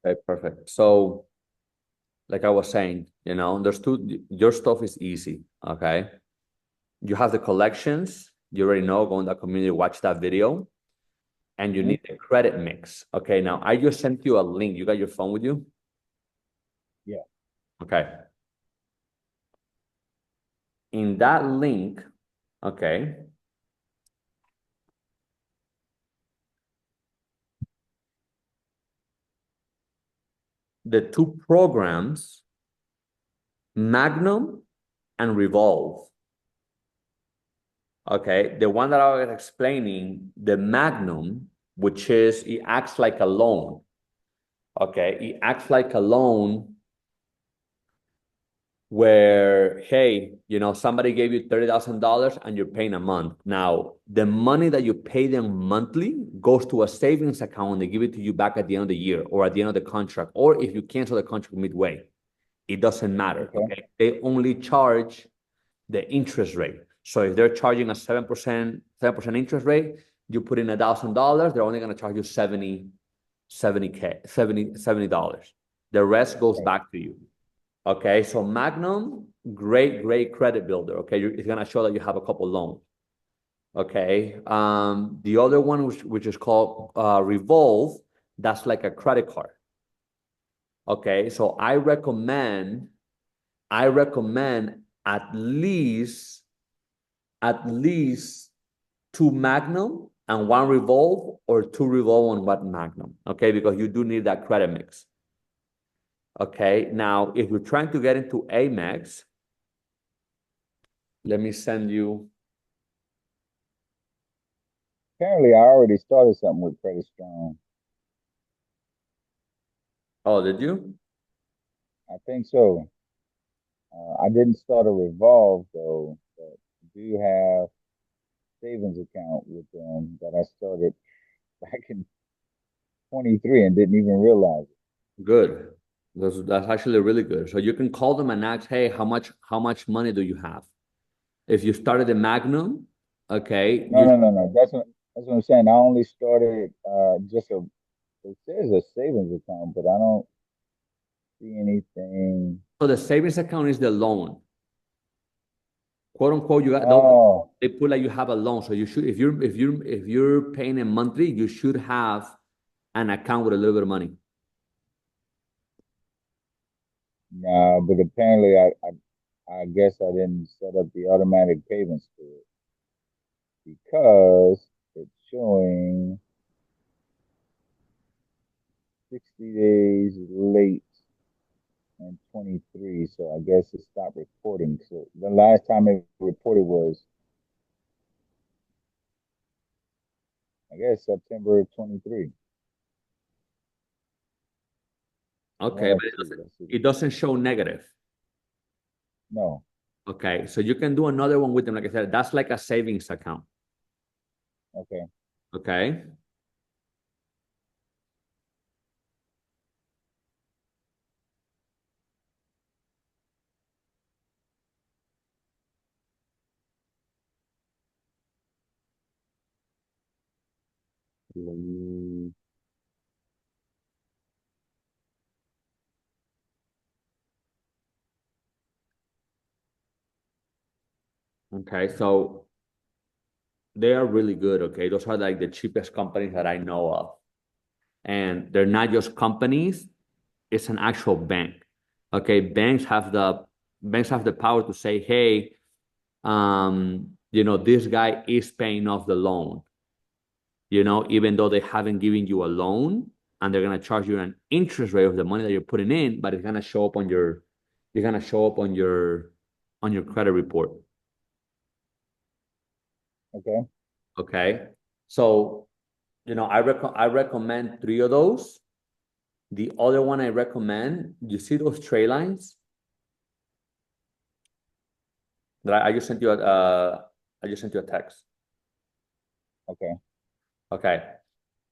Okay, perfect. So, like I was saying, your stuff is easy. Okay. You have the collections. You already know, go in that community, watch that video, and you Hmm. need the credit mix. Okay. Now, I just sent you a link. You got your phone with you? Yeah. Okay. In that link, okay, the two programs, Magnum and Revolve. Okay. The one that I was explaining, the Magnum, which is it acts like a loan. Okay. It acts like a loan where, hey, somebody gave you $30,000 and you're paying a month. Now, the money that you pay them monthly goes to a savings account and they give it to you back at the end of the year or at the end of the contract, or if you cancel the contract midway, it doesn't matter. Okay. Okay. They only charge the interest rate. So if they're charging a 7% interest rate, you put in $1,000, they're only going to charge you 70 dollars. The rest goes Right. back to you. Okay, so Magnum, great credit builder. Okay, it's gonna show that you have a couple loans. Okay, the other one which is called Revolve, that's like a credit card. Okay, so I recommend at least two Magnum and one Revolve, or two Revolve and one Magnum. Okay, because you do need that credit mix. Okay, now if you're trying to get into Amex, let me send you. Apparently, I already started something with Credit Strong. Oh, did you? I think so. I didn't start a revolve though, but I do have savings account with them that I started back in 23 and didn't even realize it. Good. That's actually really good. So you can call them and ask, hey, how much money do you have? If you started a Magnum, okay, No, no, no, no. That's what I'm saying. I only started just a it says a savings account, but I don't see anything. so the savings account is the loan. Quote unquote, you got those, Oh, they put like you have a loan. So you should, if you're paying a monthly, you should have an account with a little bit of money. no, but apparently I guess I didn't set up the automatic payments for it because it's showing 60 days late and 23. So I guess it stopped reporting. So the last time it reported was, I guess, September 23. Well, Okay, but let's it see. doesn't, Let's see. it doesn't show negative. No. Okay, so you can do another one with them. Like I said, that's like a savings account. Okay. Okay. Mm, Okay, so they are really good. Okay, those are like the cheapest companies that I know of, and they're not just companies; it's an actual bank. Okay, banks have the power to say, "Hey, this guy is paying off the loan. Even though they haven't given you a loan, and they're gonna charge you an interest rate of the money that you're putting in, but it's gonna show up on your credit report." Okay. Okay, so I recommend three of those. The other one I recommend, you see those tray lines that I just sent you a text. Okay. Okay.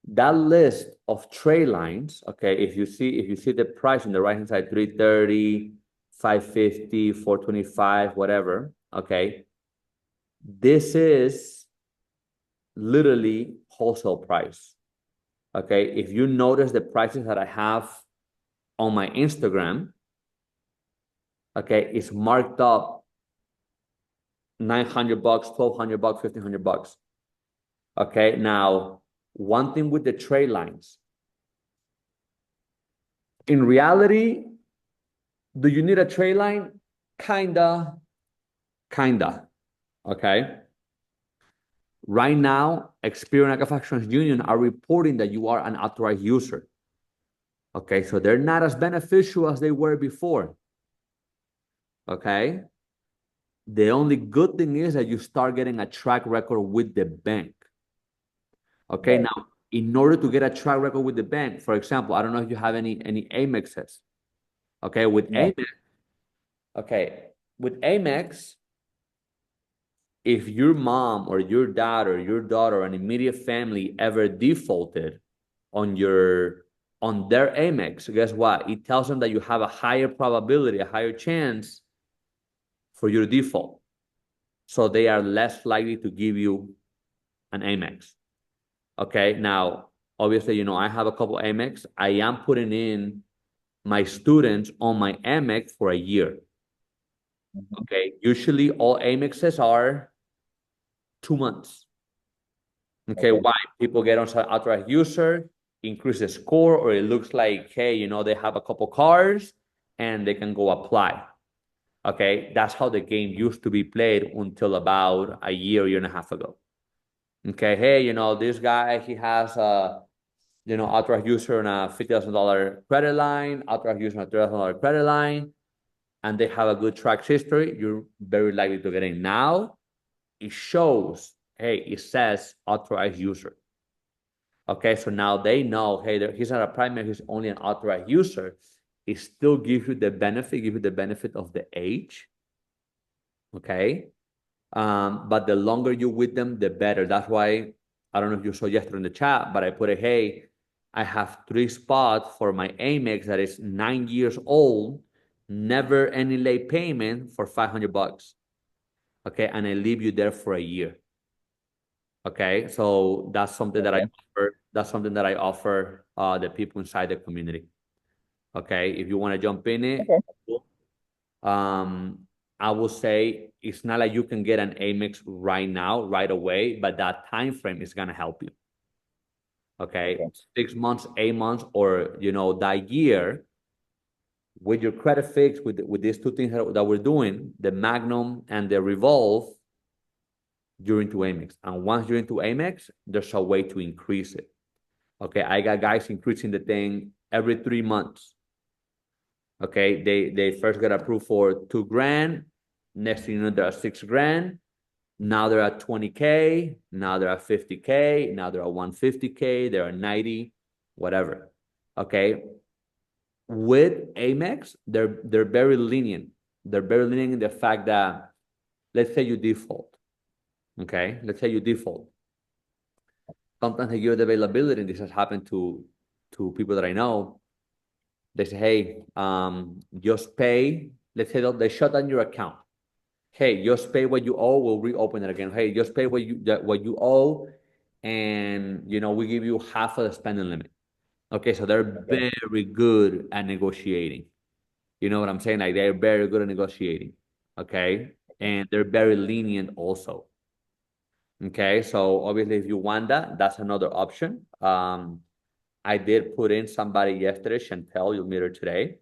That list of tray lines, okay, if you see the price on the right hand side, 330, 550, 425, whatever, okay, this is literally wholesale price. Okay. If you notice the prices that I have on my Instagram, okay, is marked up $900, $1,200, $1,500. Okay, now one thing with the trade lines. In reality, do you need a trade line? Kinda. Okay. Right now, Experian and Factions Union are reporting that you are an authorized user. Okay, so they're not as beneficial as they were before. Okay. The only good thing is that you start getting a track record with the bank. Okay, Right. now in order to get a track record with the bank, for example, I don't know if you have any Amexes. Okay, with No. Amex, okay, with Amex, if your mom or your dad or your daughter or an immediate family ever defaulted on their Amex, guess what? It tells them that you have a higher probability, a higher chance for your default. So they are less likely to give you an Amex. Okay, now obviously, I have a couple Amex. I am putting in my students on my Amex for a year. Mm-hmm. Okay, usually all Amexes are 2 months. Okay, Okay. why? People get on authorized user, increase the score, or it looks like, hey, they have a couple cars and they can go apply. Okay, that's how the game used to be played until about a year and a half ago. Okay, hey, this guy, he has authorized user on a $50,000 credit line, authorized user on a $30,000 credit line, and they have a good track history, you're very likely to get in. Now, it shows, hey, it says authorized user. Okay, so now they know, hey, he's not a primary, he's only an authorized user. It still gives you the benefit of the age. Okay. But the longer you with them, the better. That's why I don't know if you saw yesterday in the chat, but I put it, hey, I have 3 spots for my Amex that is 9 years old, never any late payment for $500. Okay, and I leave you there for a year. Okay, so that's something that I Okay. offer. That's something that I offer the people inside the community. Okay, if you want to jump in it, Okay. um, I will say it's not like you can get an Amex right now, right away, but that time frame is gonna help you. Okay, Okay. 6 months, 8 months, or that year with your credit fix with these two things that we're doing, the Magnum and the Revolve, you're into Amex. And once you're into Amex, there's a way to increase it. Okay, I got guys increasing the thing every 3 months. Okay, they first got approved for 2 grand. Next thing you know, they're at 6 grand. Now they're at 20K. Now they're at 50K. Now they're at 150K. They're at 90, whatever. Okay. With Amex, they're very lenient. They're very lenient in the fact that, let's say you default. Okay, let's say you default. Sometimes they give the availability, and this has happened to people that I know. They say, hey, just pay. Let's say they shut down your account. Hey, just pay what you owe. We'll reopen it again. Hey, just pay what you owe, and we give you half of the spending limit. Okay, so they're Okay. very good at negotiating. You know what I'm saying? Like they're very good at negotiating. Okay, Okay. and they're very lenient also. Okay, so obviously, if you want that, that's another option. I did put in somebody yesterday, Chantel. You'll meet her today.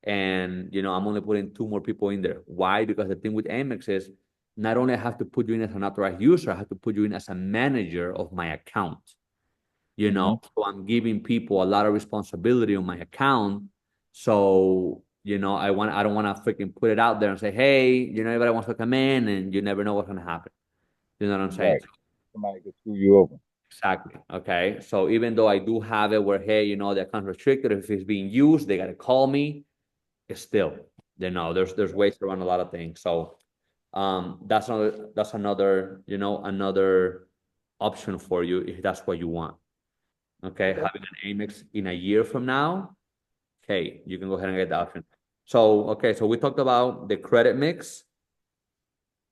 And I'm only putting 2 more people in there. Why? Because the thing with Amex is not only I have to put you in as an authorized user, I have to put you in as a manager of my account. Mm-hmm. So I'm giving people a lot of responsibility on my account. So I don't want to freaking put it out there and say, hey, everybody wants to come in, and you never know what's going to happen. You know what I'm saying? Right. Somebody could screw you over. Exactly. Okay. So even though I do have it where, hey, the account's restricted, if it's being used, they got to call me. Still, there's ways around a lot of things. So that's another option for you if that's what you want. Okay. Okay. Having an Amex in a year from now, okay, you can go ahead and get the option. So okay, so we talked about the credit mix,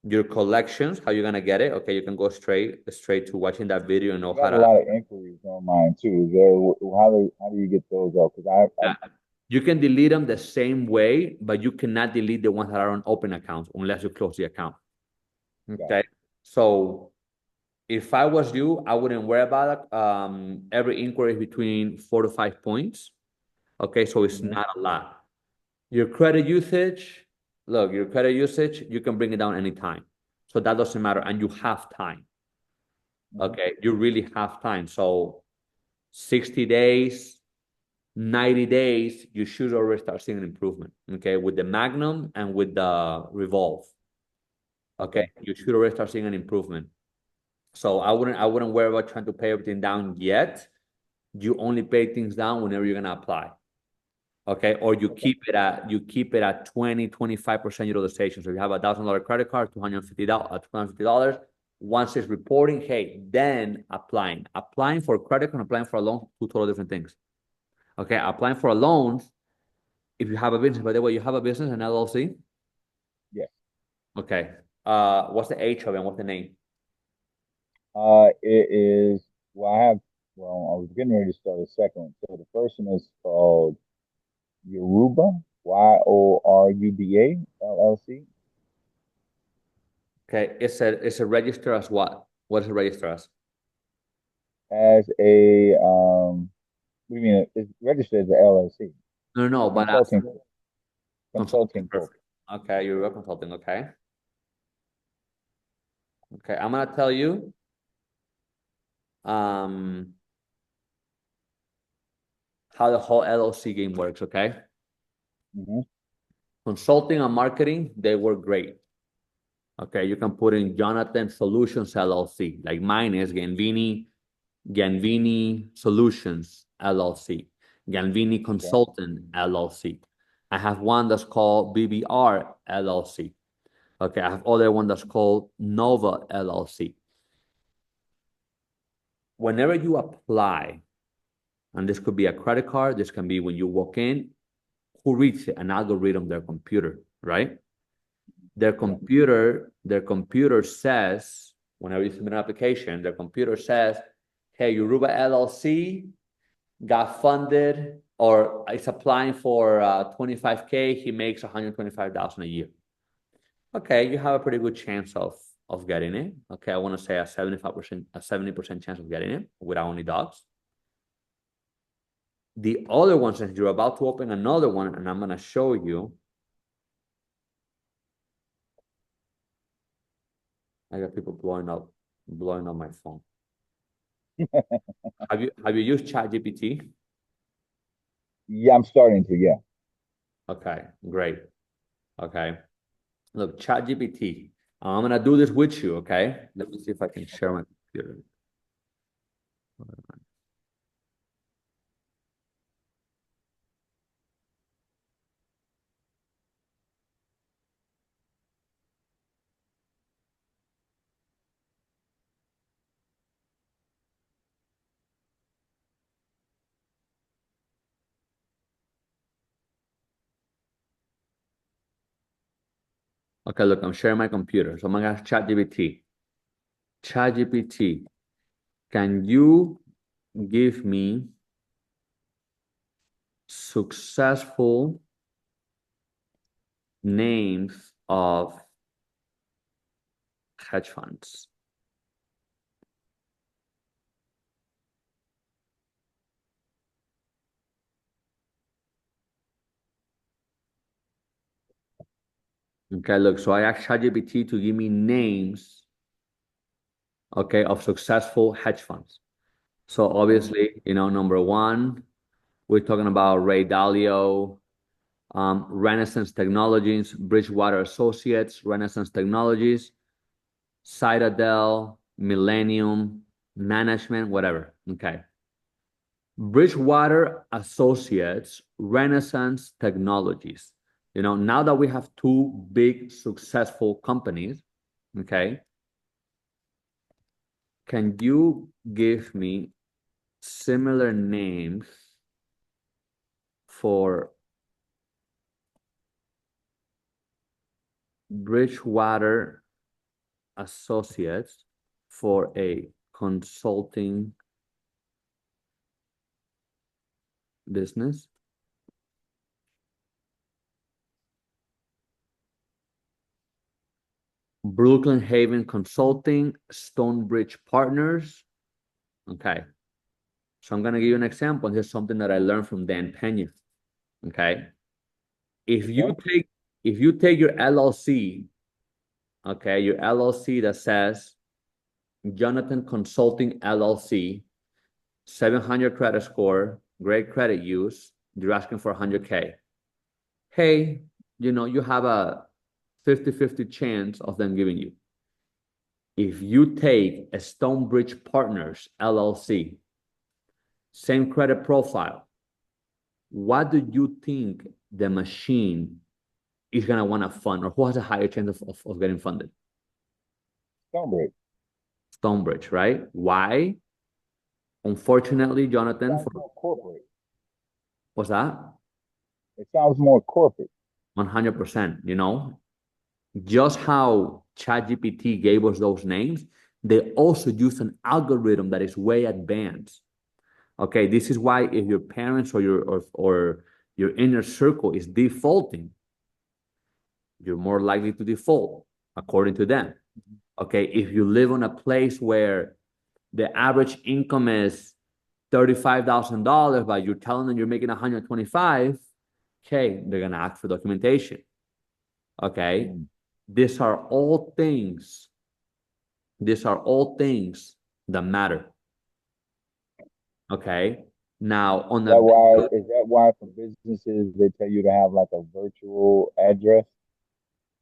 your collections, how you're gonna get it. Okay, you can go straight to watching that video and know I how got a to. lot of inquiries on mine too. Is there how do you get those up? Because I Yeah. You can delete them the same way, but you cannot delete the ones that are on open accounts unless you close the account. Got Okay. So if I was you, I wouldn't worry about it. Every inquiry is between 4 to 5 points. Okay, so it. it's not a lot. Your credit usage, look, your credit usage, you can bring it down anytime. So that doesn't matter. And you have time. Hmm. Okay, you really have time. So 60 days, 90 days, you should already start seeing an improvement. Okay, with the Magnum and with the Revolve. Okay. Okay, you should already start seeing an improvement. So I wouldn't worry about trying to pay everything down yet. You only pay things down whenever you're gonna apply. Okay, or you Okay. keep it at 20-25% utilization. So if you have $1,000 credit card, $250. Once it's reporting, hey, then applying for a credit card and applying for a loan, two totally different things. Okay, applying for a loan, if you have a business, by the way, you have a business, an LLC. Yes. Okay, what's the H of it and what's the name? It is. Well, I have. Well, I was getting ready to start a second one. So the first one is called Yoruba, Yoruba LLC. Okay, it's a register as what? What is a register as? As a what do you mean? It's registered as an LLC, No, no, a but as consulting, consulting corp. perfect. Okay, you're consulting. Okay, okay. I'm gonna tell you um how the whole LLC game works. Okay, Hmm. consulting and marketing, they work great. Okay, you can put in Jonathan Solutions LLC. Like mine is Ganvini Solutions LLC, Ganvini Okay. Consultant LLC. I have one that's called BBR LLC. Okay, I have other one that's called Nova LLC. Whenever you apply, and this could be a credit card, this can be when you walk in, who reads it? An algorithm, their computer, right? Yeah. Their computer says, whenever you submit an application, their computer says, hey, Yoruba LLC got funded or is applying for 25K, he makes 125,000 a year. Okay, you have a pretty good chance of getting it. Okay, I want to say a 75%, a 70% chance of getting it without any dogs. The other one, since you're about to open another one, and I'm gonna show you. I got people blowing up my phone. Have you used ChatGPT? Yeah, I'm starting to. Yeah. Okay, great. Okay. Look, ChatGPT. I'm gonna do this with you, okay? Let me see if I can share Okay. my computer. Okay, look, I'm sharing my computer. So I'm gonna ask ChatGPT. ChatGPT, can you give me successful names of hedge funds? Okay, look, so I asked ChatGPT to give me names, okay, of successful hedge funds. So Hmm. obviously, number one, we're talking about Ray Dalio, Renaissance Technologies, Bridgewater Associates, Renaissance Technologies, Citadel, Millennium, Management, whatever. Okay. Bridgewater Associates, Renaissance Technologies. Now that we have two big successful companies, okay, can you give me similar names for Bridgewater Associates for a consulting business? Brooklyn Haven Consulting, Stonebridge Partners. Okay. So I'm gonna give you an example. Here's something that I learned from Dan Pena. Okay. If Okay. you take if you take your LLC, okay, your LLC that says Jonathan Consulting LLC, 700 credit score, great credit use, you're asking for 100K. Hey, you have a 50-50 chance of them giving you. If you take a Stonebridge Partners LLC, same credit profile, what do you think the machine is going to want to fund, or who has a higher chance of getting funded? Stonebridge. Stonebridge, right? Why? Unfortunately, Jonathan, Sounds for more corporate. what's that? It sounds more corporate. 100%, just how ChatGPT gave us those names, they also use an algorithm that is way advanced. Okay, this is why if your parents or your inner circle is defaulting, you're more likely to default according to them. Okay, if you live on a place where the average income is $35,000, but you're telling them you're making 125, okay, they're gonna ask for documentation. Okay, Mm. these are all things. These are all things that matter. Okay. Now on the Is that why for businesses they tell you to have like a virtual address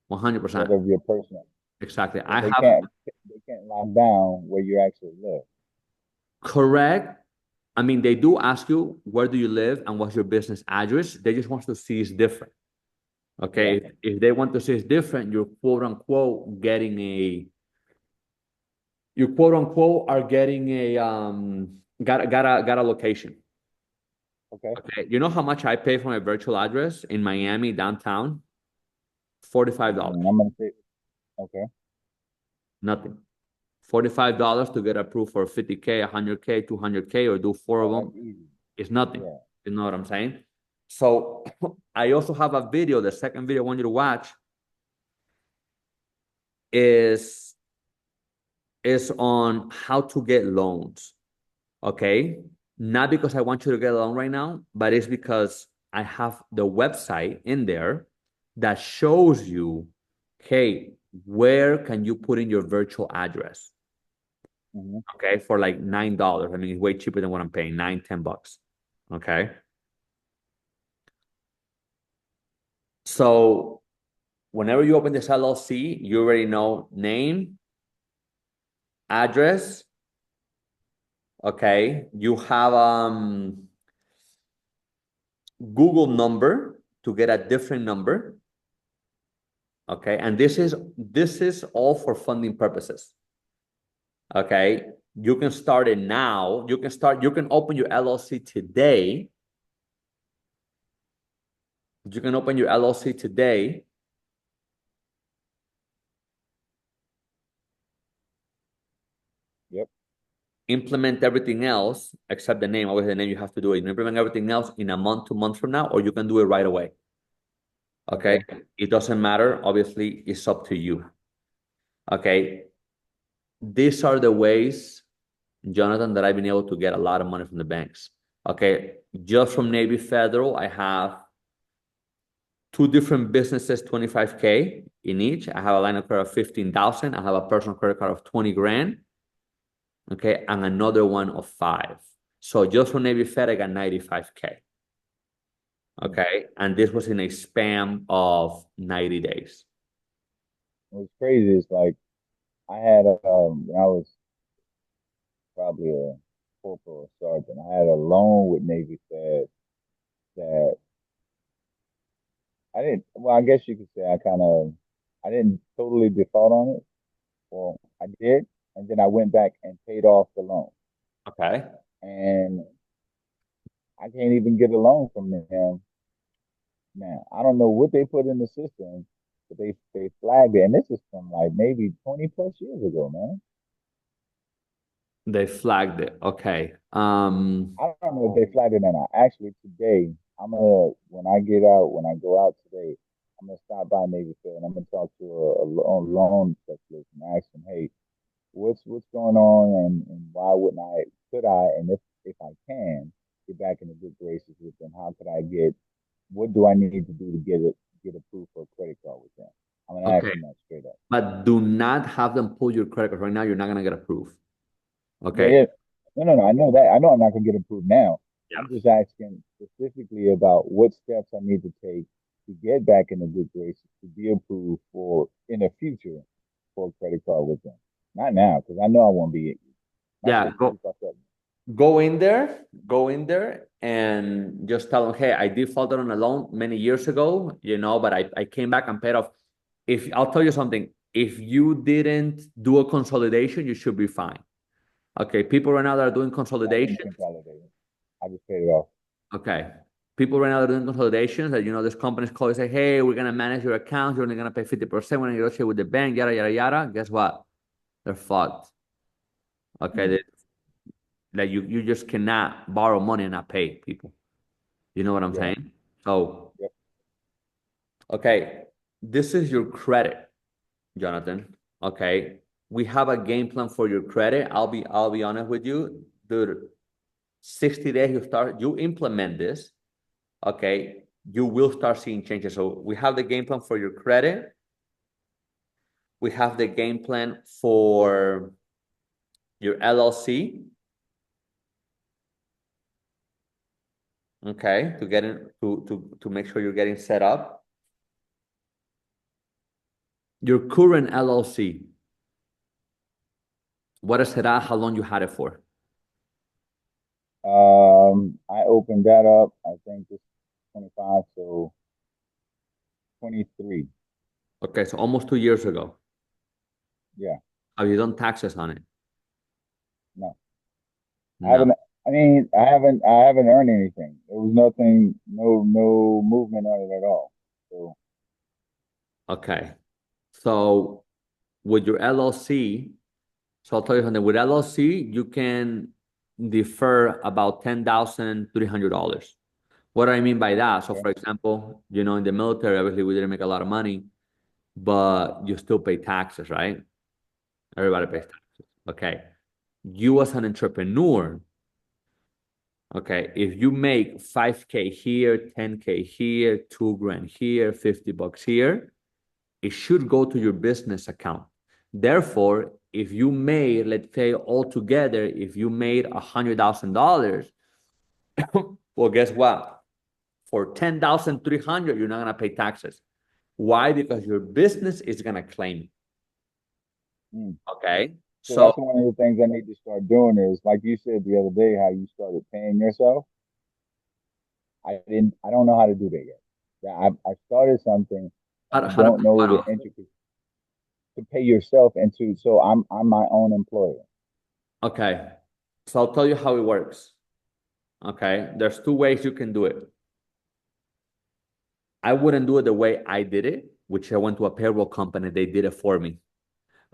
100%. instead of your personal? Exactly. Because I have they can't lock down where you actually live. correct. I mean, they do ask you where do you live and what's your business address. They just want to see it's different. Yeah. Okay. If they want to see it's different, you're quote unquote getting a you quote unquote are getting a got a location. Okay. Okay. You know how much I pay for my virtual address in Miami downtown? $45. I'm gonna say okay. Nothing. $45 to get approved for 50K, 100K, 200K, or do four of Oh, them that's easy. is nothing. Yeah. You know what I'm saying? So I also have a video. The second video I want you to watch is is on how to get loans. Okay. Not because I want you to get a loan right now, but it's because I have the website in there that shows you, hey, where can you put in your virtual address? Hmm. Okay, for like $9. I mean, it's way cheaper than what I'm paying, 9, $10. Okay. So whenever you open this LLC, you already know name, address. Okay. You have Google number to get a different number. Okay. And this is all for funding purposes. Okay. You can start it now. You can open your LLC today. You can open your LLC today. Yep. Implement everything else except the name. Always the name you have to do it. You implement everything else in a month, 2 months from now, or you can do it right away. Okay. Okay. It doesn't matter. Obviously, it's up to you. Okay. These are the ways, Jonathan, that I've been able to get a lot of money from the banks. Okay. Just from Navy Federal, I have two different businesses, 25K in each. I have a line of credit of 15,000. I have a personal credit card of 20 grand. Okay. And another one of 5. So just from Navy Fed, I got 95K. Mm. Okay. And this was in a span of 90 days. What's crazy is like I had when I was probably a corporal or sergeant, I had a loan with Navy Fed that I didn't. Well, I guess you could say I didn't totally default on it. Well, I did, and then I went back and paid off the loan, Okay. and I can't even get a loan from them now. I don't know what they put in the system, but they flagged it, and this is from like maybe 20 plus years ago, man. They flagged it. Okay. I don't know if they flagged it or not. Actually, today I'm gonna when I get out when I go out today, I'm gonna stop by Navy Fair and I'm gonna talk to a loan specialist and ask them, hey, what's going on and why wouldn't I could I and if I can get back into good graces with them, how could I get what do I need to do to get approved for a credit card with them? I'm gonna ask Okay. them that straight up. But do not have them pull your credit card right now. You're not gonna get approved. Yeah, Okay. yeah. No. I know that. I know I'm not gonna get approved now. Yeah. I'm just asking specifically about what steps I need to take to get back into good graces to be approved for in the future for a credit card with them. Not now, because I know I won't be. My Yeah. shit's pretty fucked up. Go in there and just tell them, hey, I defaulted on a loan many years ago, but I came back and paid off. If I'll tell you something, if you didn't do a consolidation, you should be fine. Okay. People right now that are doing I didn't consolidations. consolidate it. I just paid it off. Okay. People right now that are doing consolidations that, there's companies call you say, hey, we're going to manage your accounts. You're only going to pay 50%. We're going to negotiate with the bank, yada, yada, yada. Guess what? They're fucked. Okay. Mm, Like you just cannot borrow money and not pay people. You know what I'm yeah. saying? So, Yep. okay, this is your credit, Jonathan. Okay. We have a game plan for your credit. I'll be honest with you. Dude, 60 days you implement this, okay, you will start seeing changes. So we have the game plan for your credit. We have the game plan for your LLC. Okay, to get in to make sure you're getting set up. Your current LLC, what is it at? How long you had it for? I opened that up. I think this 25, so 23. Okay, so almost 2 years ago. Yeah. Have you done taxes on it? No. I No. haven't. I mean, I haven't earned anything. There was nothing, no movement on it at all. So Okay. So with your LLC, so I'll tell you something. With LLC, you can defer about $10,300. What do I mean by that? So, okay, for example, in the military, obviously we didn't make a lot of money, but you still pay taxes, right? Everybody yeah, pays taxes. Okay. You as an entrepreneur, okay, if you make 5K here, 10K here, 2 grand here, $50 here, it should go to your business account. Therefore, if you made, let's say altogether, if you made $100,000, well, guess what? For 10,300, you're not gonna pay taxes. Why? Because your business is gonna claim it. mm. Okay. So So that's one of the things I need to start doing is like you said the other day, how you started paying yourself. I don't know how to do that yet. Yeah, I started something and I how to don't pay know what the off? intricacies to pay yourself into. So I'm my own employer. Okay. So I'll tell you how it works. Okay. There's two ways you can do it. I wouldn't do it the way I did it, which I went to a payroll company. They did it for me.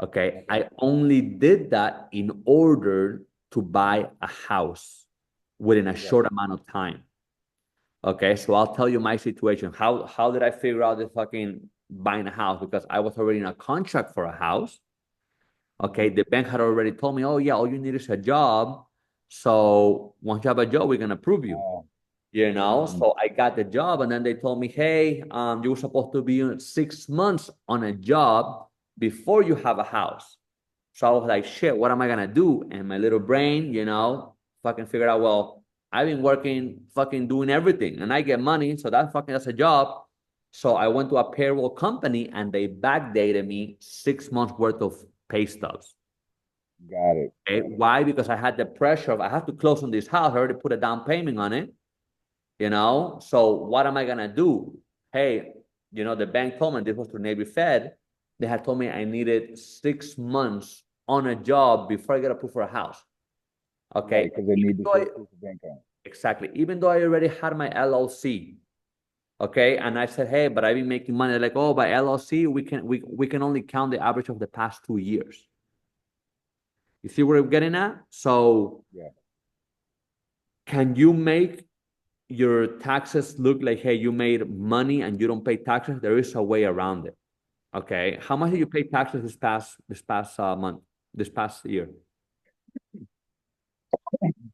Okay. Okay. I only did that in order to buy a house within a Right. short amount of time. Okay. So I'll tell you my situation. How did I figure out this fucking buying a house? Because I was already in a contract for a house. Okay. Mm-hmm. The bank had already told me, oh, yeah, all you need is a job. So once you have a job, we can approve you. Mm-hmm. So I got the job, and then they told me, hey, you were supposed to be 6 months on a job before you have a house. So I was like, shit, what am I gonna do? And my little brain, fucking figured out, well, I've been working, fucking doing everything, and I get money, so that's a job. So I went to a payroll company, and they backdated me 6 months worth of pay stubs. Got it. Okay, Got it. why? Because I had the pressure of I have to close on this house. I already put a down payment on it. So what am I gonna do? Hey, the bank told me this was through Navy Fed. They had told me I needed 6 months on a job before I get approved for a house. Right, Okay. because they need to show proof of income. Exactly. Even though I already had my LLC. Okay. And I said, hey, but I've been making money. They're like, oh, by LLC, we can only count the average of the past 2 years. You see where I'm getting at? So Yeah. can you make your taxes look like, hey, you made money and you don't pay taxes, there is a way around it. Okay. How much did you pay taxes this past month, this past year?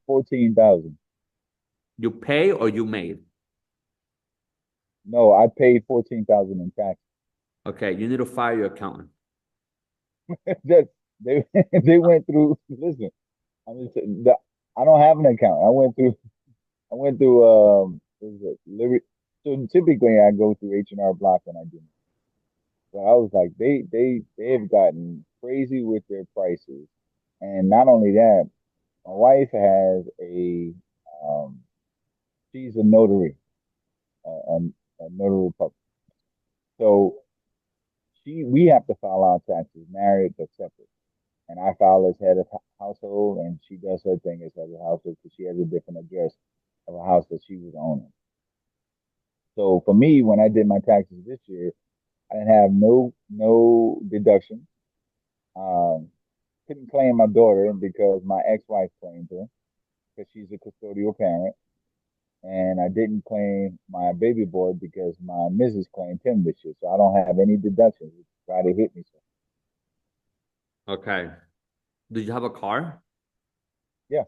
14,000. You pay or you made? No, I paid 14,000 in tax. Okay, you need to fire your accountant. Just they they went through. Listen, I mean, I don't have an account. I went through what is it Liberty? So typically I go through H&R Block when I do. But I was like, they have gotten crazy with their prices, and not only that, my wife has um, she's a notary, a notary public. So we have to file our taxes, married but separate. And I file as head of household, and she does her thing as head of household because she has a different address of a house that she was owning. So for me, when I did my taxes this year, I didn't have no deduction. Um, couldn't claim my daughter because my ex-wife claimed her because she's a custodial parent, and I didn't claim my baby boy because my missus claimed him this year. So I don't have any deductions. Which try to hit me. So Okay. Did you have a car? yeah,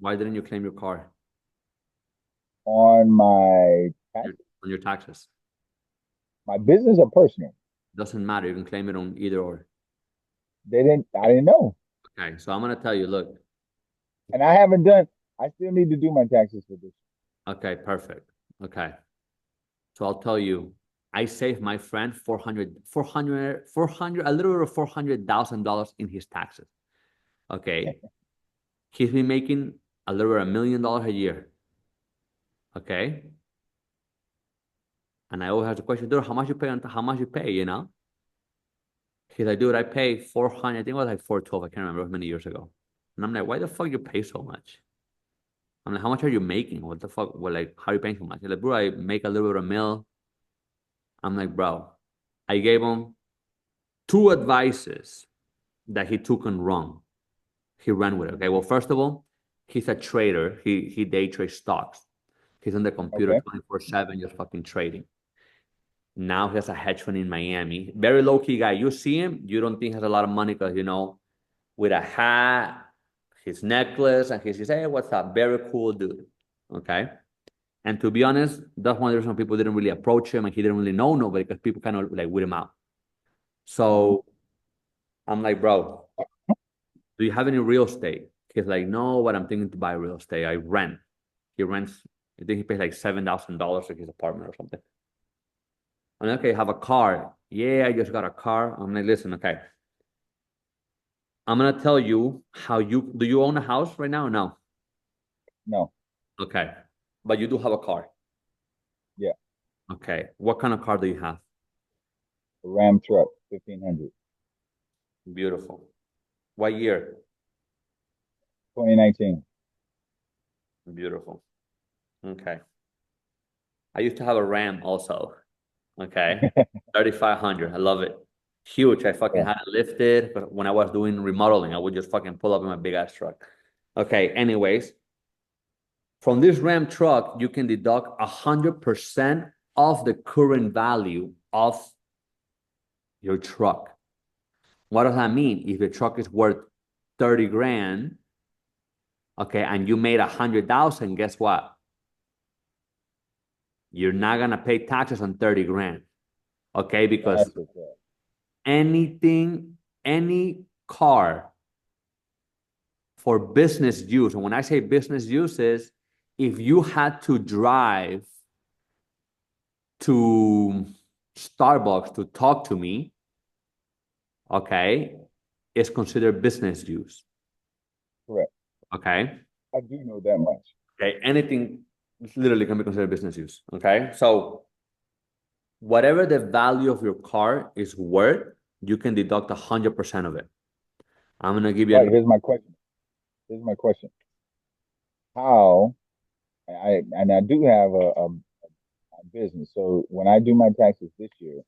Why didn't you claim your car on my tax, on your taxes? my business or personal, Doesn't matter. You can claim it on either or. they didn't. I didn't know, Okay, so I'm gonna tell you, look, and I haven't done. I still need to do my taxes for this. okay, perfect. Okay. So I'll tell you, I saved my friend 400, a little over $400,000 in his taxes. Okay. He's been making a little over $1 million a year. Okay. And I always have the question, dude, how much you pay how much you pay, you know? He's like, dude, I pay 400, I think it was like 412. I can't remember, it was many years ago. And I'm like, why the fuck you pay so much? I'm like, how much are you making? What the fuck? Well, like, how are you paying so much? He's like, bro, I make a little bit of mil. I'm like, bro, I gave him two advices that he took and wrong. He ran with it. Okay. Well, first of all, he's a trader. He day trades stocks. He's on the computer Okay, 24/7, just fucking trading. Now he has a hedge fund in Miami. Very low key guy. You see him, you don't think he has a lot of money because with a hat, his necklace, and he's just, hey, what's up? Very cool dude. Okay. And to be honest, that's one of the reasons people didn't really approach him and he didn't really know nobody because people kind of like weed him out. uh-huh. So I'm like, bro, do you have any real estate? He's like, no, but I'm thinking to buy real estate. I rent. He rents, I think he pays like $7,000 for his apartment or something. I'm like, okay, have a car. Yeah, I just got a car. I'm like, listen, okay. I'm gonna tell you how you do you own a house right now or no? No, Okay. But you do have a car. yeah, Okay. What kind of car do you have? a Ram truck, 1500, Beautiful. What year? 2019. Beautiful. Okay. I used to have a Ram also. Okay. 3,500. I love it. Huge. I fucking Yeah, had it lifted. But when I was doing remodeling, I would just fucking pull up in my big ass truck. Okay. Anyways, from this Ram truck, you can deduct 100% of the current value of your truck. What does that mean? If the truck is worth 30 grand, okay, and you made 100,000, guess what? You're not gonna pay taxes on 30 grand. Okay, because that's what's up. any car for business use, and when I say business use is if you had to drive to Starbucks to talk to me, okay, it's considered business use. Correct. Okay. I do know that much. Okay. Anything literally can be considered business use. Okay. So whatever the value of your car is worth, you can deduct 100% of it. I'm gonna give you Right. an Here's my question. Here's my question. How I do have a business. So when I do my taxes this year,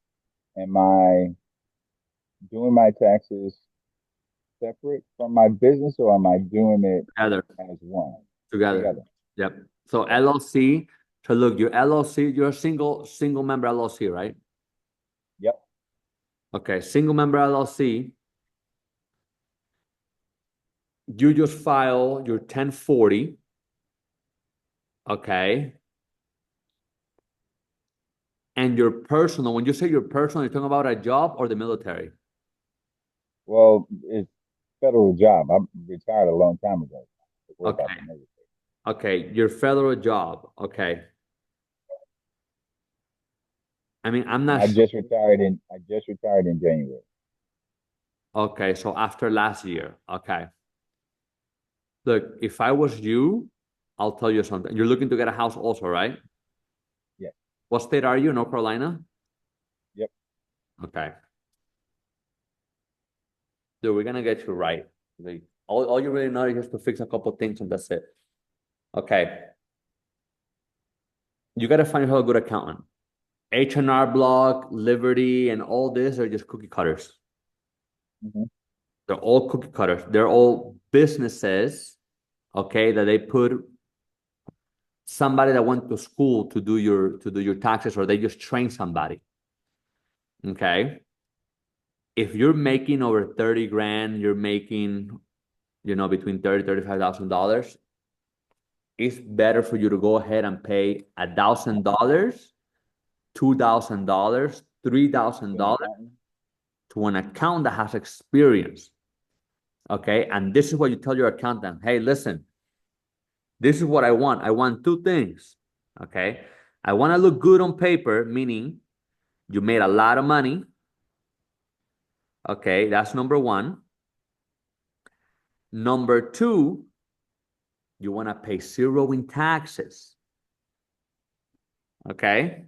am I doing my taxes separate from my business, or am I doing it together. as one Together. together? Yep. So Okay. LLC. So look, your LLC, you're a single member LLC, right? Yep. Okay, single member LLC. You just file your 1040. Okay. And your personal, when you say your personal, you're talking about a job or the military? Well, it's federal job. I retired a long time ago. Don't worry about Okay. the military. Okay. Your federal job. Okay. I mean, I'm And not sure. I just retired in January. Okay. So after last year. Okay. Look, if I was you, I'll tell you something. You're looking to get a house also, right? Yeah. What state are you? North Carolina? Yep. Okay. Dude, we're gonna get you right. Like, all you really know is just to fix a couple things and that's it. Okay. You gotta find yourself a good accountant. H&R Block, Liberty, and all this are just cookie cutters. Hmm. They're all cookie cutters. They're all businesses, okay, that they put somebody that went to school to do your taxes, or they just train somebody. Okay. If you're making over 30 grand, you're making, between 30, $35,000, it's better for you to go ahead and pay $1,000, $2,000, To an $3,000 accountant. to an account that has experience. Okay. And this is what you tell your accountant. Hey, listen, this is what I want. I want two things. Okay. I want to look good on paper, meaning you made a lot of money. Okay. That's number one. Number two, you want to pay zero in taxes. Okay.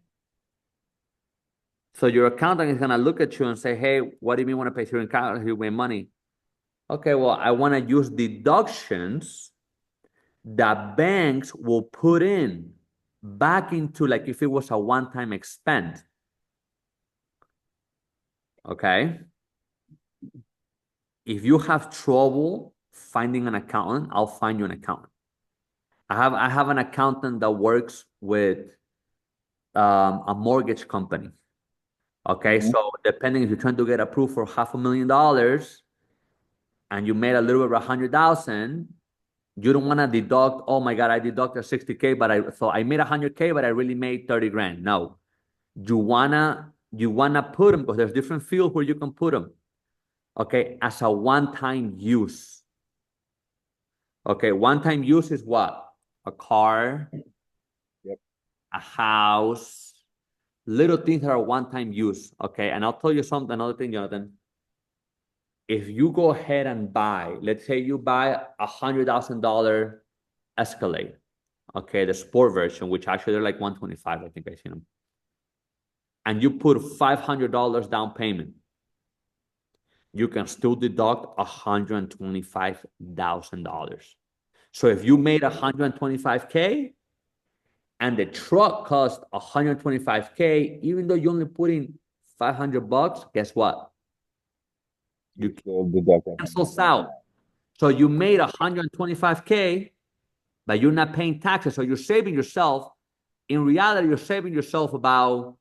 So your accountant is going to look at you and say, hey, what do you mean want to pay zero in taxes? You made money. Okay. Well, I want to use deductions that banks will put in back into, like, if it was a one-time expense. Okay. If you have trouble finding an accountant, I'll find you an accountant. I have an accountant that works with a mortgage company. Okay. Hmm. So depending if you're trying to get approved for $500,000 and you made a little over 100,000, you don't want to deduct, oh my God, I deducted 60K, so I made 100K, but I really made 30 grand. No, you wanna put them because there's different fields where you can put them. Okay, as a one-time use. Okay, one-time use is what? A car, Yep. a house, little things that are one-time use. Okay, and I'll tell you something, another thing, Jonathan. If you go ahead and buy, let's say you buy $100,000 Escalade, okay, the sport version, which actually they're like 125, I think I seen them, and you put $500 down payment, you can still deduct $125,000. So if you made 125K and the truck cost 125K, even though you only put in $500, guess what? You You still deduct cancels 125. out. So you made 125K, but you're not paying taxes. So you're saving yourself. In reality, you're saving yourself about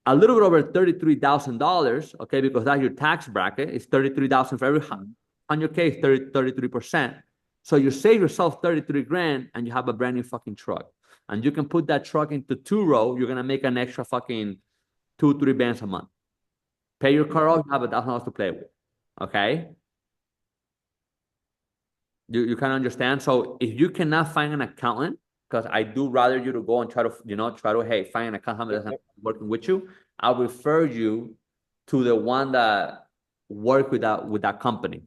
a little bit over $33,000, okay, because that's your tax bracket. It's 33,000 for every Mm-hmm. 100K, is 33%. So you save yourself 33 grand and you have a brand new fucking truck. And you can put that truck into two-row, you're gonna make an extra fucking 2, 3 bands a month. Pay your car off, you have $1,000 to play with. Okay? You can understand. So if you cannot find an accountant, because I do rather you to go and try to hey, find an accountant Yep. that's Yep. working with you, I'll refer you to the one that work with that company.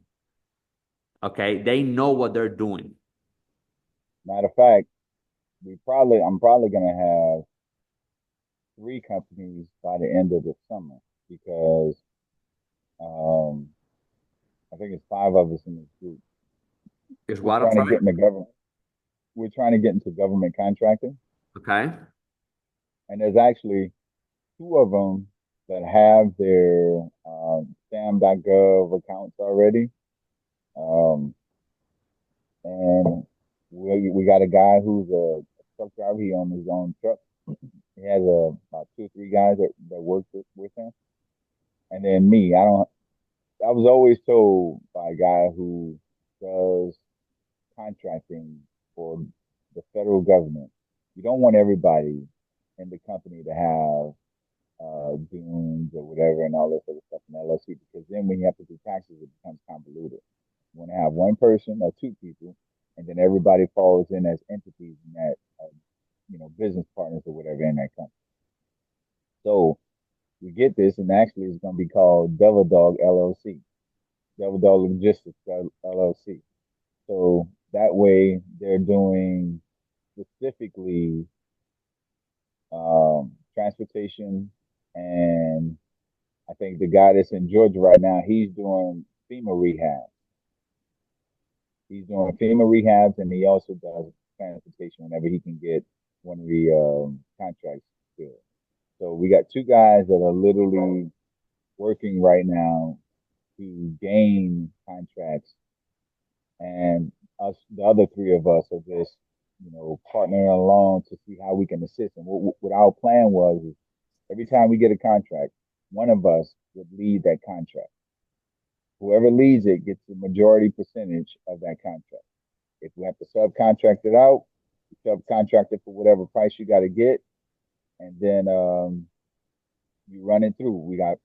Okay, they know what they're doing. Matter of fact, I'm probably gonna have three companies by the end of the summer because um, I think it's five of us in this group. Is We're what I'm trying to sorry. get in the government. We're trying to get into government contracting, Okay. and there's actually two of them that have their SAM.gov accounts already. Um, and we got a guy who's a truck driver. He owns his own truck. He has about two or three guys that work with him, and then me. I don't. I was always told by a guy who does contracting for the federal government, you don't want everybody in the company to have dunes or whatever and all this other stuff in LLC because then when you have to do taxes, it becomes convoluted. You want to have one person or two people, and then everybody falls in as entities in that, business partners or whatever in that company. So we get this, and actually it's going to be called Devil Dog LLC, Devil Dog Logistics LLC. So that way they're doing specifically transportation, and I think the guy that's in Georgia right now, he's doing FEMA rehab. He's doing FEMA rehabs, and he also does transportation whenever he can get one of the contracts filled. So we got two guys that are literally working right now to gain contracts, and us, the other three of us, are just partnering along to see how we can assist. And what our plan was is every time we get a contract, one of us would lead that contract. Whoever leads it gets the majority percentage of that contract. If we have to subcontract it out, subcontract it for whatever price you got to get, and then you run it through. We got,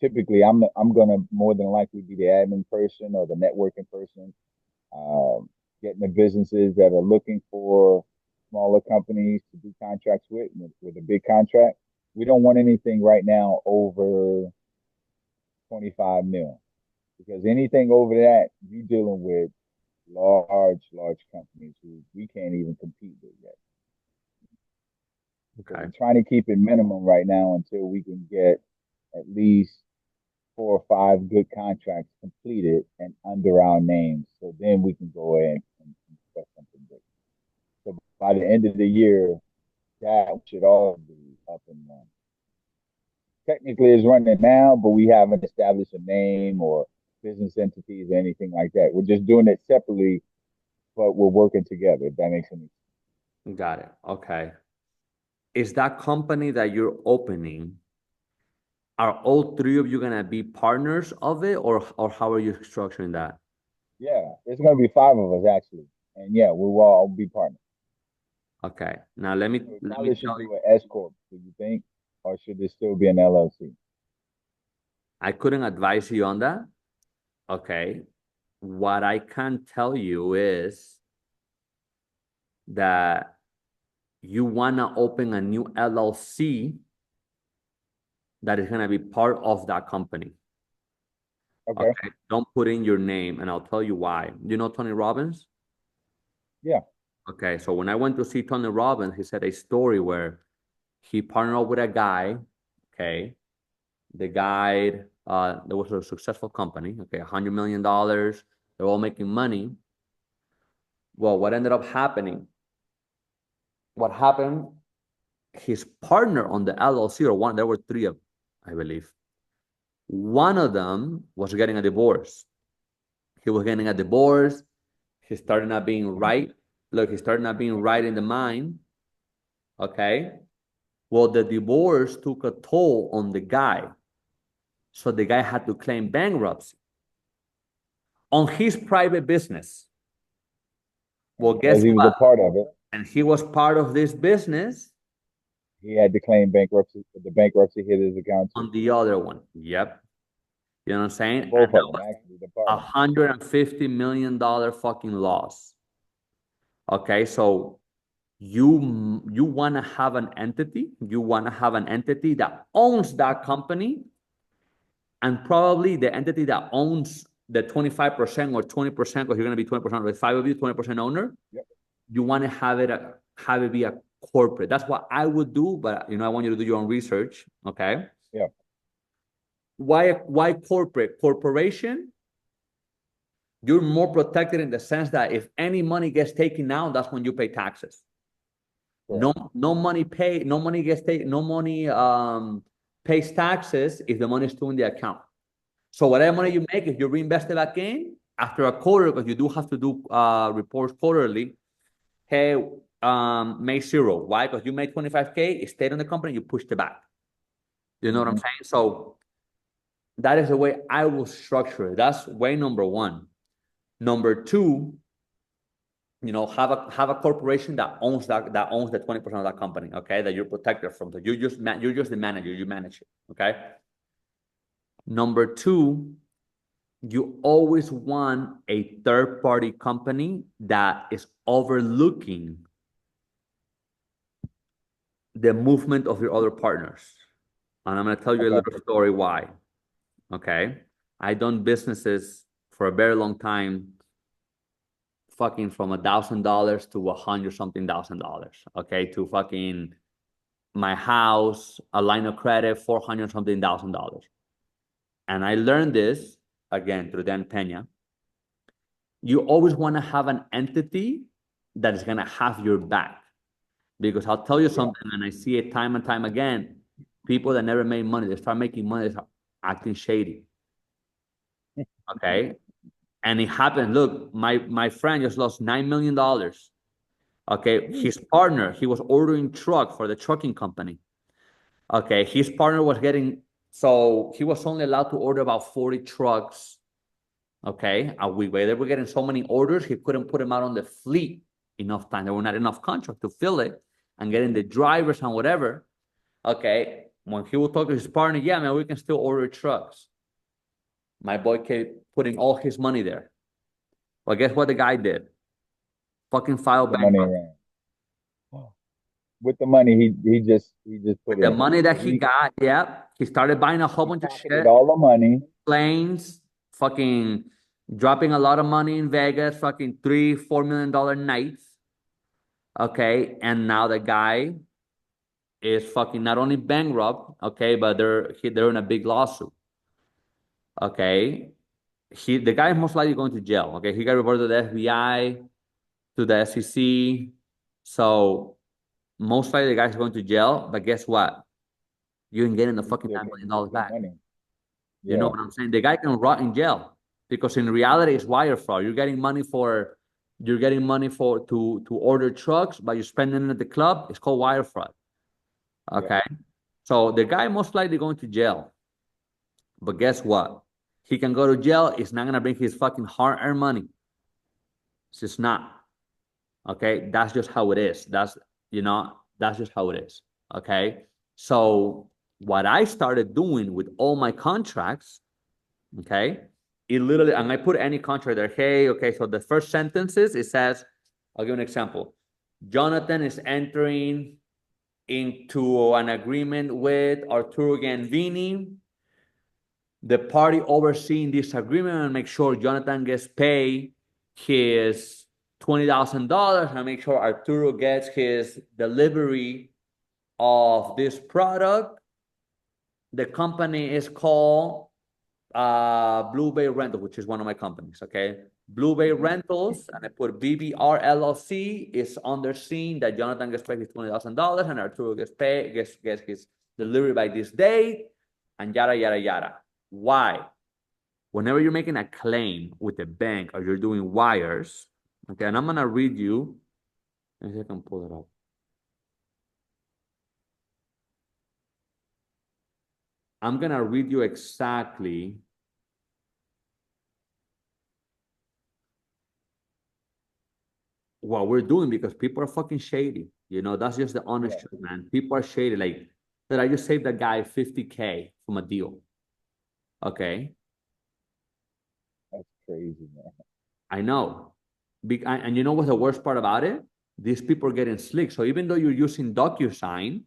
typically I'm gonna more than likely be the admin person or the networking person, getting the businesses that are looking for smaller companies to do contracts with a big contract. We don't want anything right now over 25 mil because anything over that, you're dealing with large companies who we can't even compete with yet. So Okay. we're trying to keep it minimum right now until we can get at least 4 or 5 good contracts completed and under our names. So then we can go ahead and expect something big. So by the end of the year, that should all be up and running. Technically, it's running now, but we haven't established a name or business entities or anything like that. We're just doing it separately, but we're working together. If that makes any sense. Got it. Okay. Is that company that you're opening, are all three of you gonna be partners of it, or how are you structuring that? Yeah, it's going to be 5 of us actually, and yeah, we will all be partners. Okay. Now let me So we let me probably should tell you, do an S corp. Do you think, or should it still be an LLC? I couldn't advise you on that. Okay. What I can tell you is that you wanna open a new LLC that is gonna be part of that company. Okay. Okay. Don't put in your name, and I'll tell you why. You know Tony Robbins? Yeah. Okay. So when I went to see Tony Robbins, he said a story where he partnered up with a guy. Okay. The guy, there was a successful company. Okay. $100 million. They're all making money. Well, what ended up happening? What happened? His partner on the LLC, or one, there were three of them, I believe. One of them was getting a divorce. He was getting a divorce. He started not being right. Look, he started not being right in the mind. Okay. Well, the divorce took a toll on the guy. So the guy had to claim bankruptcy on his private business. And Well, guess because he was a what? part of it, And he was part of this business he had to claim bankruptcy. The bankruptcy hit his account too. on the other one. Yep. You know what I'm saying? On And both that of them, was actually, the a partners. $150 million fucking loss. Okay, so you want to have an entity, that owns that company, and probably the entity that owns the 25% or 20%, because you're going to be 20%, with 5 of you, 20% owner. Yep. You want to have it be a corporate. That's what I would do, but I want you to do your own research. Okay. Yeah. Why corporate? Corporation, you're more protected in the sense that if any money gets taken out, that's when you pay taxes. Correct. No money pay, no money gets taken, no money pays taxes if the money is still in the account. So whatever money you make, if you reinvest it back in after a quarter, because you do have to do reports quarterly. Hey, made zero. Why? Because you made 25K, it stayed on the company, you pushed it back. You know what I'm Hmm. saying? So that is the way I will structure it. That's way number one. Number two, have a corporation that owns that owns the 20% of that company, okay? That you're protected from. So you're just the manager, you manage it, okay? Number two, you always want a third party company that is overlooking the movement of your other partners. And I'm going to tell you a Okay. little story why. Okay. I done businesses for a very long time, fucking from $1,000 to 100 something thousand. Okay. To fucking my house, a line of credit, 400 something $1,000. And I learned this again through Dan Pena. You always want to have an entity that is going to have your back. Because I'll tell you Yeah. something, and I see it time and time again. People that never made money, they start making money, they start acting shady. Okay. And it happened. Look, my friend just lost $9 million. Okay. Ooh. His partner, he was ordering truck for the trucking company. Okay. His partner was getting, so he was only allowed to order about 40 trucks. Okay. A week. But they were getting so many orders, he couldn't put them out on the fleet enough time. There were not enough contract to fill it and getting the drivers and whatever. Okay. When he would talk to his partner, yeah, man, we can still order trucks. My boy kept putting all his money there. Well, guess what the guy did? Fucking Move filed the money bankrupt. around. With the money he just put With the in. money that So he got, yeah, he started buying a whole he bunch of pocketed shit, all the money. planes, fucking dropping a lot of money in Vegas, fucking $3, $4 million nights. Okay. And now the guy is fucking not only bankrupt, okay, but they're in a big lawsuit. Okay. The guy is most likely going to jail. Okay. He got reported to the FBI, to the SEC. So most likely the guy's going to jail. But guess what? You ain't getting the You fucking still $9 can million get dollars your back. money. You know Yeah. what I'm saying? The guy can rot in jail because in reality it's wire fraud. You're getting money for to order trucks, but you're spending it at the club. It's called wire fraud. Yeah. Okay. So the guy most likely going to jail. But guess what? He can go to jail. It's not gonna bring his fucking hard-earned money. It's just not. Okay. That's just how it is. That's just how it is. Okay. So what I started doing with all my contracts, okay, it literally, and I put any contract there. Hey, okay, so the first sentences, it says, I'll give an example. Jonathan is entering into an agreement with Arturo Ganvini, the party overseeing this agreement, and make sure Jonathan gets paid his $20,000 and make sure Arturo gets his delivery of this product. The company is called Blue Bay Rental, which is one of my companies. Okay. Blue Bay Hmm. Rentals, and I put BBR LLC is under scene that Jonathan gets paid his $20,000 and Arturo gets his delivery by this date, and yada yada yada. Why? Whenever you're making a claim with a bank or you're doing wires, okay, and I'm gonna read you. Let me see if I can pull it up. I'm gonna read you exactly what we're doing because people are fucking shady. That's just the honest Yeah. truth, man. People are shady. Like that, I just saved a guy 50K from a deal. Okay, That's crazy, man. I know. And you know what's the worst part about it? These people are getting slick. So even though you're using DocuSign,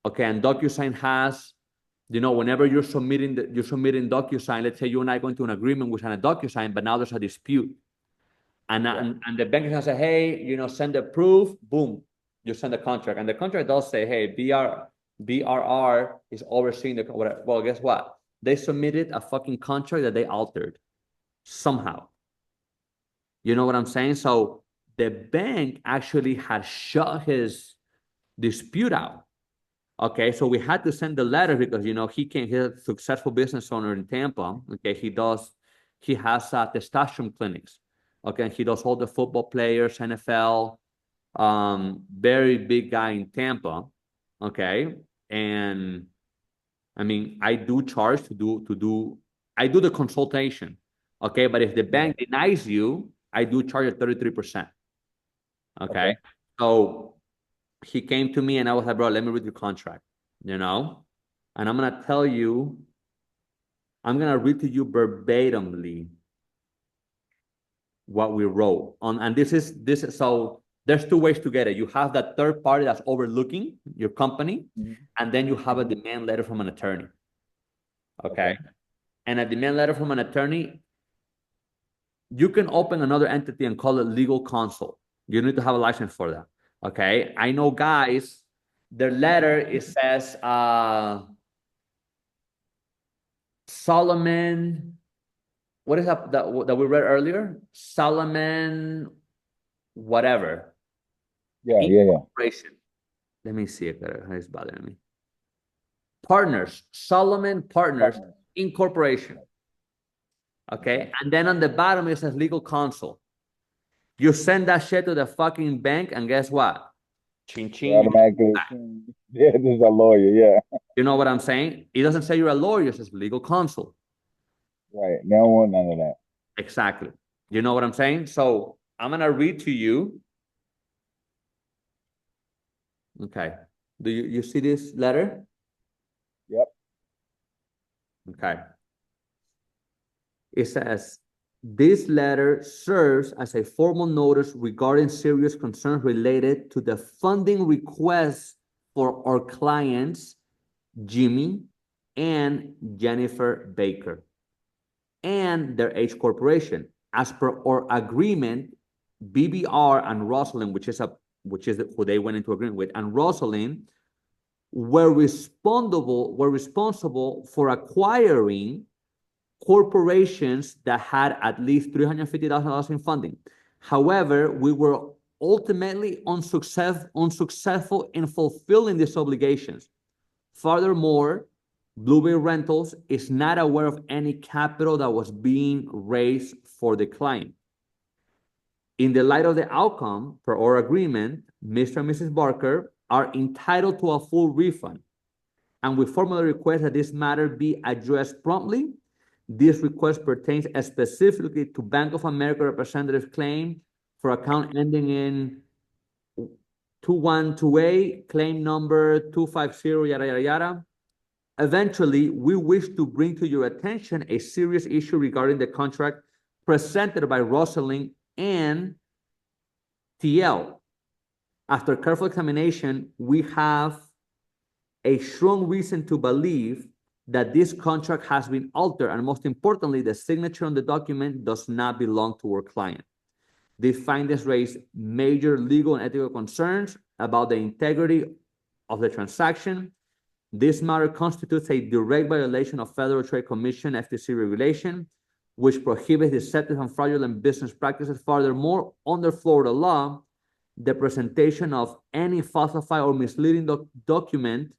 okay, and DocuSign has, whenever you're submitting DocuSign, let's say you and I go into an agreement with a DocuSign, but now there's a dispute. And, Yeah. and the bank is gonna say, hey, send the proof, boom, you send the contract. And the contract does say, hey, BRR is overseeing the whatever. Well, guess what? They submitted a fucking contract that they altered somehow. You know what I'm saying? So the bank actually had shut his dispute out. Okay, so we had to send the letter because he's a successful business owner in Tampa. Okay, he has testosterone clinics. Okay, and he does all the football players, NFL. very big guy in Tampa. Okay. And I mean, I do charge I do the consultation. Okay. But if the Yeah. bank denies you, I do charge at 33%. Okay. Okay. So he came to me and I was like, bro, let me read your contract, you know? And I'm gonna read to you verbatimly what we wrote on. And this is so there's two ways to get it. You have that third party that's overlooking your company, Mm-hmm. and then you have a Mm-hmm. demand letter from an attorney. Okay. Okay. And a demand letter from an attorney, you can open another entity and call it legal counsel. You need to have a license for that. Okay. I know guys, their letter it says Solomon. What is that we read earlier? Solomon, whatever. Yeah. Yeah. Yeah. Incorporation. Let me see if it's bothering me. Partners, Solomon Partners Partners. Incorporation. Okay. Okay. And then on the bottom, it says legal counsel. You send that shit to the fucking bank, and guess what? Ching They ching. automatically assume, yeah, this is a lawyer. Yeah. You know what I'm saying? It doesn't say you're a lawyer, it says legal counsel. Right. They don't want none of that. Exactly. You know what I'm saying? So I'm going to read to you. Okay. Do you see this letter? Yep. Okay. It says, this letter serves as a formal notice regarding serious concerns related to the funding requests for our clients, Jimmy and Jennifer Baker, and their H corporation. As per our agreement, BBR and Rosalind, which is who they went into agreement with, and Rosalind were responsible for acquiring corporations that had at least $350,000 in funding. However, we were ultimately unsuccessful in fulfilling these obligations. Furthermore, Blue Bay Rentals is not aware of any capital that was being raised for the client. In the light of the outcome, per our agreement, Mr. and Mrs. Barker are entitled to a full refund, and we formally request that this matter be addressed promptly. This request pertains specifically to Bank of America representative claim for account ending in 212A, claim number 250, yada, yada, yada. Eventually, we wish to bring to your attention a serious issue regarding the contract presented by Rosalind and TL. After careful examination, we have a strong reason to believe that this contract has been altered, and most importantly, the signature on the document does not belong to our client. These findings raise major legal and ethical concerns about the integrity of the transaction. This matter constitutes a direct violation of Federal Trade Commission FTC regulation, which prohibits deceptive and fraudulent business practices. Furthermore, under Florida law, the presentation of any falsified or misleading document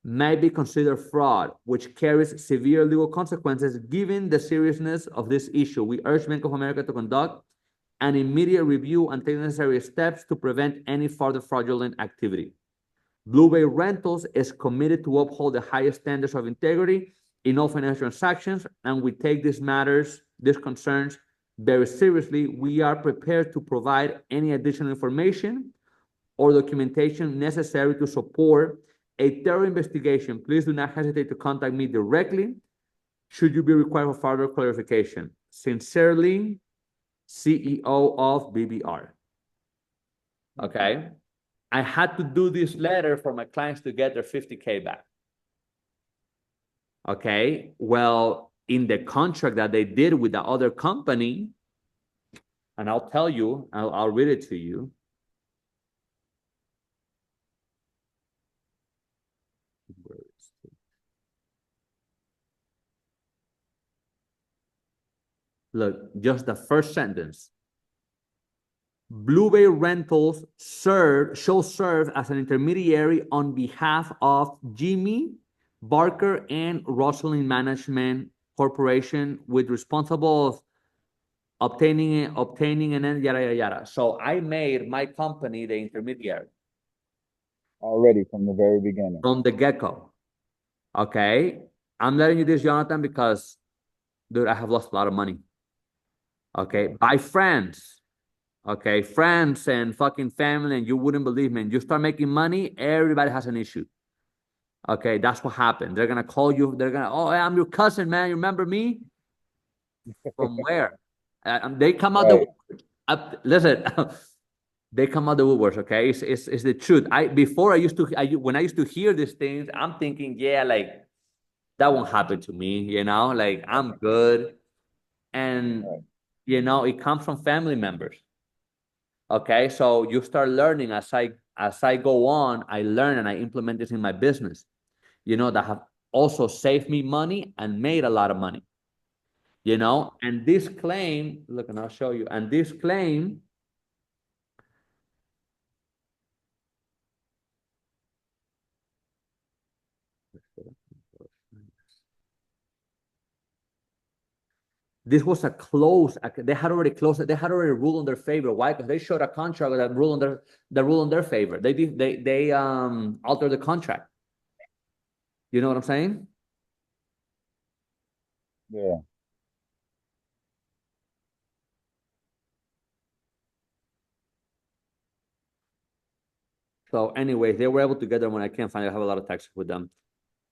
may be considered fraud, which carries severe legal consequences. Given the seriousness of this issue, we urge Bank of America to conduct an immediate review and take necessary steps to prevent any further fraudulent activity. Blue Bay Rentals is committed to uphold the highest standards of integrity in all financial transactions, and we take these concerns very seriously. We are prepared to provide any additional information or documentation necessary to support a thorough investigation. Please do not hesitate to contact me directly should you be required for further clarification. Sincerely, CEO of BBR. Okay. I had to do this letter for my clients to get their 50K back. Okay. Well, in the contract that they did with the other company, and I'll tell you, I'll read it to you. Look, just the first sentence. Blue Bay Rentals shall serve as an intermediary on behalf of Jimmy Barker and Rosalind Management Corporation with responsible obtaining, and then yada, yada, yada. So I made my company the intermediary Already from the very beginning. from the get-go. Okay. I'm letting you this, Jonathan, because, dude, I have lost a lot of money. Okay. Yeah. By friends. Okay. Friends and fucking family, and you wouldn't believe me. And you start making money, everybody has an issue. Okay. That's what happened. They're going to call you. They're going to, oh, I'm your cousin, man. You remember me? From where? They come out the Right. listen. They come out the woodworks. Okay, it's the truth. Before I used to when I used to hear these things, I'm thinking, yeah, like that won't happen to me. Like I'm good, and Right. it comes from family members. Okay, so you start learning as I go on. I learn and I implement this in my business. That have also saved me money and made a lot of money. And this claim, look, and I'll show you. And this claim, this was a close. They had already closed it. They had already ruled in their favor. Why? Because they showed a contract that ruled in their favor. They altered the contract. You know what I'm saying? Yeah. So, anyways, they were able to get their money. I can't find it. I have a lot of texts with them,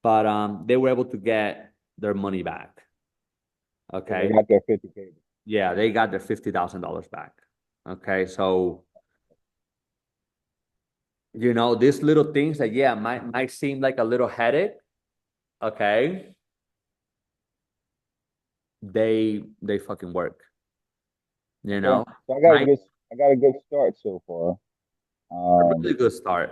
but they were able to get their money back. So they Okay. got their 50K. Yeah, they got their $50,000 back. Okay, so these little things that might seem like a little headache. Okay, they fucking work. You Okay. know, So my I got a good start so far. a Um, really good start.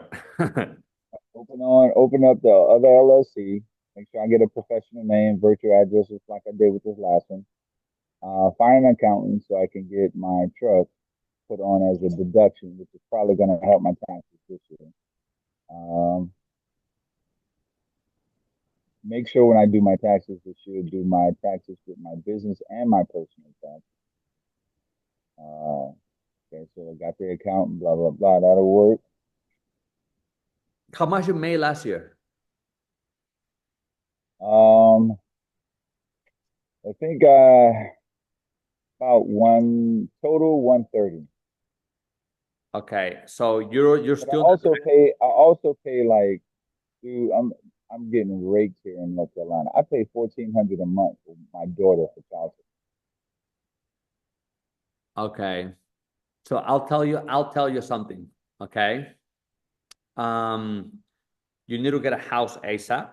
open up the other LLC. Make sure I get a professional name, virtual addresses like I did with this last one. Find an accountant so I can get my truck put on as a deduction, which is probably going to help my taxes this year. Um, Make sure when I do my taxes this year, do my taxes with my business and my personal tax. Uh, okay, so I got the accountant, blah blah blah. That'll work. How much you made last year? Um, I think about one total 130. Okay, so you're But I still also pay. I also pay like, dude, I'm getting raked here in North Carolina. I pay 1,400 a month for my daughter for child okay. So I'll tell you something. Okay, um, you need to get a house ASAP.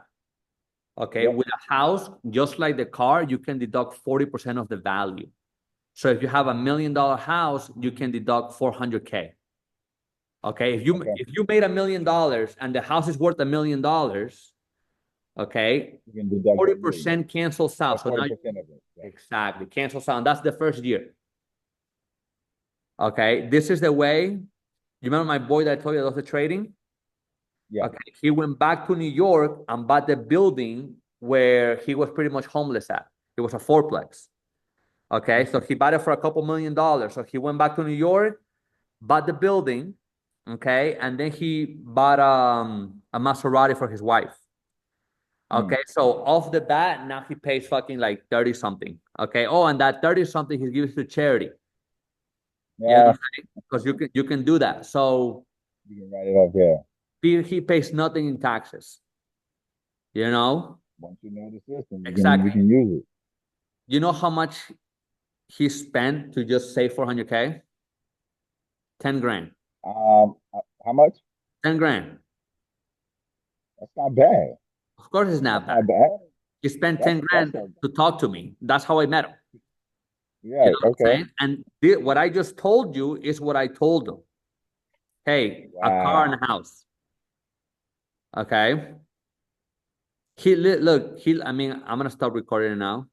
Okay, support. with a house, just like the car, you can deduct 40% of the value. So if you have $1 million house, you can deduct 400K. Okay, if you Okay, if you made $1 million and the house is worth $1 million, okay, you can deduct it. Yeah, 40% cancels out. about So now 40% of it. Yeah, exactly cancels out. That's the first year. Okay, this is the way. You remember my boy that I told you that was the trading? yeah. Okay, he went back to New York and bought the building where he was pretty much homeless at. It was a fourplex. Okay, so he bought it for a couple $1 million. So he went back to New York, bought the building, okay, and then he bought a Maserati for his wife. Hmm. Okay, so off the bat, now he pays fucking like 30 something. Okay. Oh, and that 30 something he gives to charity. You know what Yeah, I'm saying? Because you can do that. So you can write it off. Yeah. he pays nothing in taxes. You know? Once you know the system, you Exactly. can use it. You know how much he spent to just save 400K? 10 grand. How much? 10 grand. That's not bad. Of course it's That's not bad. not bad. He spent That's 10 that's grand not to talk to me. That's how I met him. You right. know what I'm Okay. saying? And what I just told you is what I told him. Hey, a car and Wow. a house. Okay. Look, I mean, I'm gonna stop recording now.